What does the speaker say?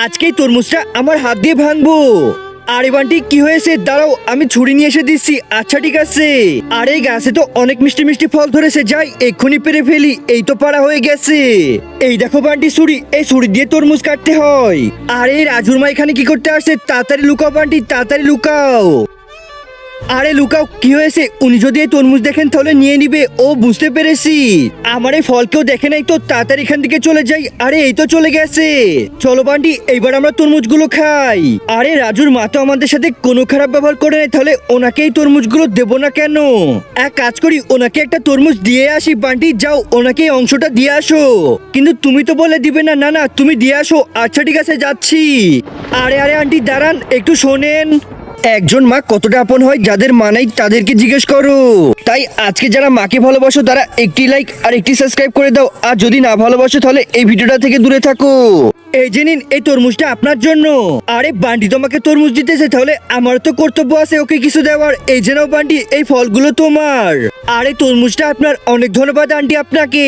আজকেই তরমুজটা আমার হাত দিয়ে ভাঙবো। আরে বান্টি কি হয়েছে? দাঁড়াও, আমি ছুরি নিয়ে এসে দিচ্ছি। আচ্ছা ঠিক আছে। আরে গাছে তো অনেক মিষ্টি মিষ্টি ফল ধরেছে, যাই এক্ষুনি পেরে ফেলি। এই তো পাড়া হয়ে গেছে। এই দেখো বান্টি ছুরি, এই ছুরি দিয়ে তরমুজ কাটতে হয়। আরে রাজুর মা এখানে কি করতে আসছে? তাড়াতাড়ি লুকাও বান্টি, তাড়াতাড়ি লুকাও। আরে লুকাও, কি হয়েছে? উনি যদি এই তরমুজ দেখেন তাহলে নিয়ে নিবে। ও বুঝতে পেরেছি, আমার এই ফল কেউ দেখে নাই তো, তাড়াতাড়ি এখান থেকে চলে যাই। আরে এই তো চলে গেছে। চলো বান্টি, এইবার আমরা তরমুজগুলো খাই। আরে রাজুর মা তো আমাদের সাথে কোনো খারাপ ব্যবহার করে নাই, তাহলে ওনাকে এই তরমুজগুলো দেবো না কেন? এক কাজ করি, ওনাকে একটা তরমুজ দিয়ে আসি। বান্টি যাও, ওনাকে এই অংশটা দিয়ে আসো। কিন্তু তুমি তো বলে দিবে না। না না, তুমি দিয়ে আসো। আচ্ছা ঠিক আছে, যাচ্ছি। আরে আরে আন্টি দাঁড়ান, একটু শোনেন। একজন মা কতটা আপন হয়, যাদের মা নাই তাদেরকে জিজ্ঞেস করো। তাই আজকে যারা মাকে ভালোবাসো তারা একটি লাইক আর একটি সাবস্ক্রাইব করে দাও, আর যদি না ভালোবাসো তাহলে এই ভিডিওটা থেকে দূরে থাকো। এই যে নিন, এই তরমুজটা আপনার জন্য। আরে বান্টি তোমাকে তরমুজ দিতেছে, তাহলে আমার তো কর্তব্য আছে ওকে কিছু দেওয়ার। এই যে নাও বান্টি, এই ফলগুলো তোমার। আরে তরমুজটা আপনার। অনেক ধন্যবাদ আন্টি আপনাকে।